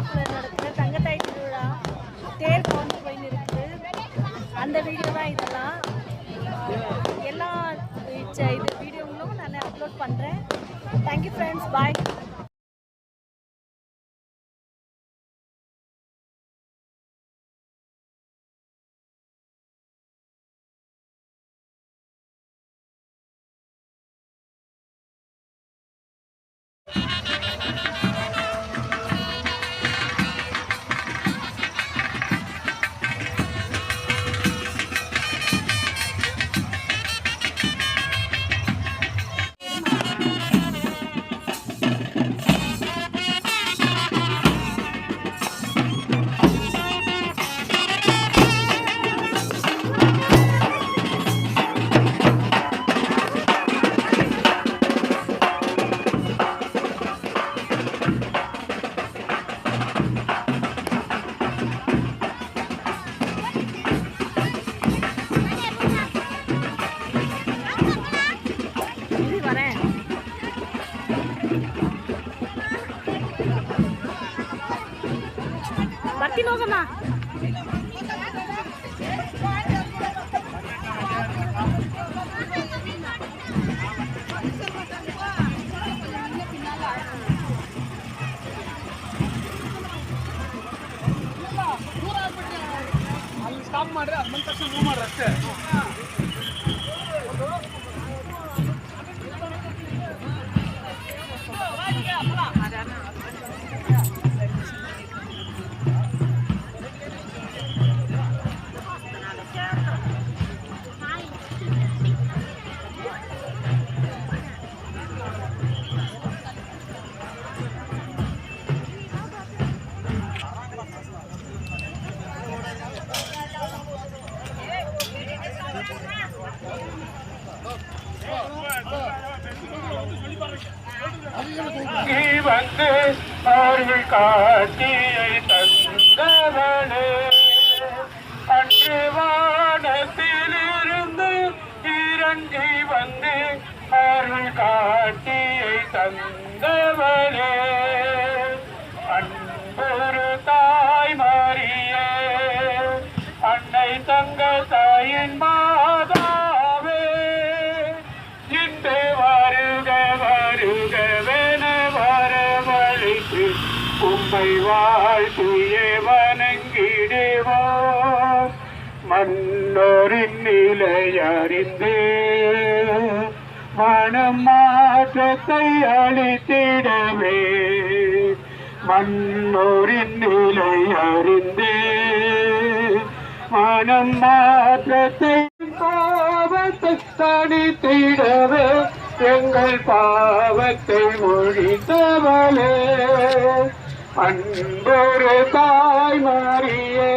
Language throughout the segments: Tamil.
மண்டபத்தில் நடக்கிற தங்கத்தாய் திருவிழா தேர் கவுந்து போயின்னு இருக்குது. அந்த வீடியோ தான் இதெல்லாம். எல்லா இது வீடியோங்களும் நான் அப்லோட் பண்ணுறேன். தேங்க்யூ ஃப்ரெண்ட்ஸ், பாய். பத்தி நோக்கமா ಸ್ಟಾಪ್ ಮಾಡ್ರಿ ಅದು ಬಂದ ತಕ್ಷಣ ಮೂವ್ ಮಾಡ್ರಿ ಅಷ್ಟೇ. வந்து அவர்கள் காட்சியை தந்தவளே, அன்று வானத்திலிருந்து இறங்கி வந்து அவர்கள் காட்சியை தந்தவளே, அன்பொரு தாய் மாறியே அன்னை தங்க தாயின் மாதாவே, இன்று வருக வருகவென வரவழைத்து உம்மை வாழ்த்தியே வணங்கிடுவோம். மன்னோரின் நிலை அறிந்து மனம் மாற்றத்தை அளித்திடவே, மன்னோரின் நிலை அறிந்து மனம் மாற்றத்தை பாவத்தை தணித்திடவே, எங்கள் பாவத்தை மொழித்தவளே, அன்பொரு தாய் மாறியே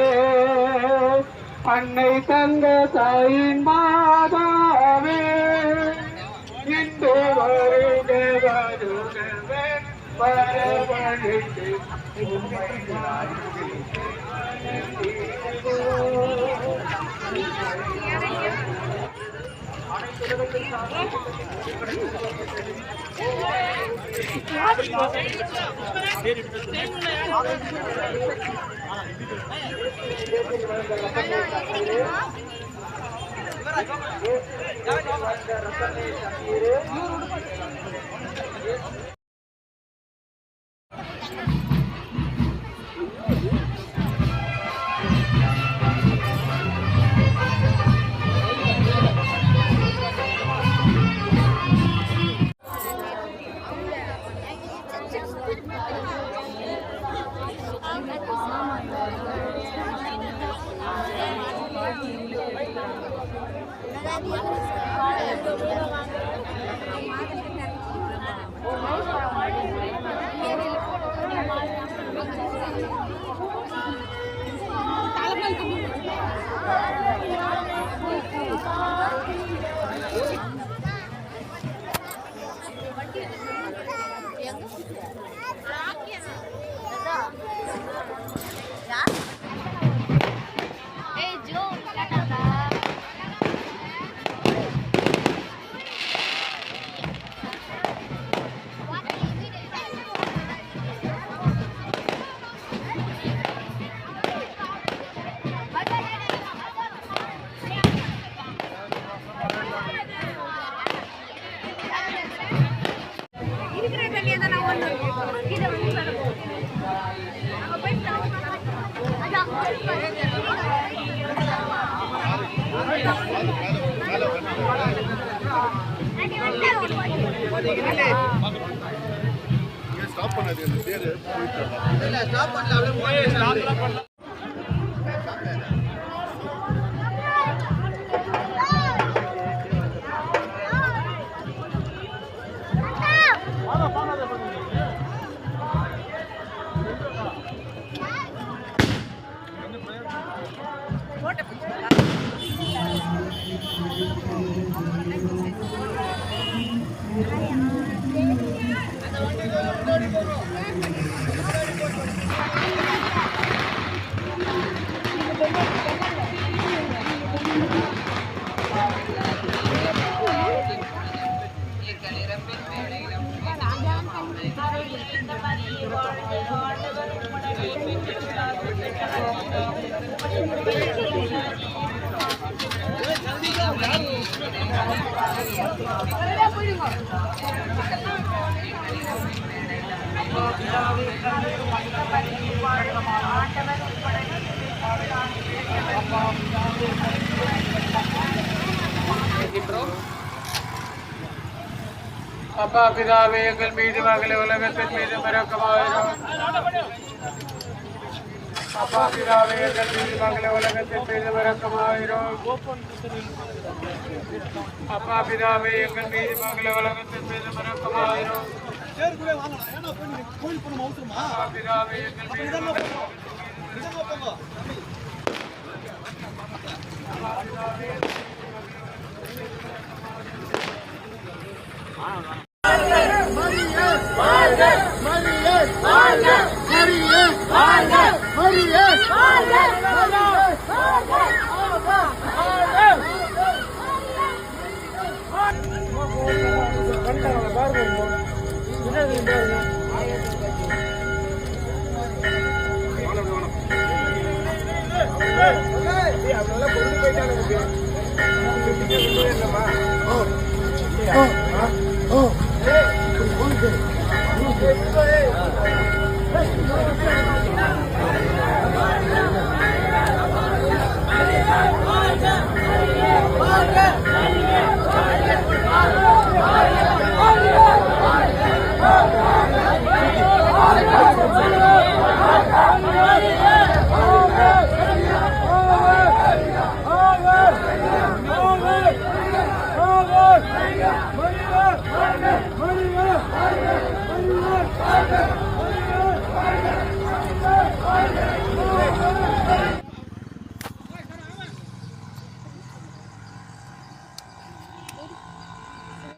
அன்னை தங்க தாயின் மாதாவே, இன்று வருக வருகவே வரவழைத்து உம்மை ஸ்டாப் பண்ணாது அந்த பேரு இல்ல ஸ்டாப் பண்ணல அப்படியே ஸ்டாப் பண்ணல. அப்பா பிதாவே எங்கள் மீது மகள உலகத்தின் மீது மிரக்கமாயிரும். அப்பா பிதாவே எங்கள் மீது மகள உலகத்தின் மீது மிரக்கமாயிரும். அப்பா பிதாவே எங்கள் மீது மகள உலகத்தின் மீது மிரக்கமாயிரும். அப்பா பிதாவே எங்கள் மீது Oh.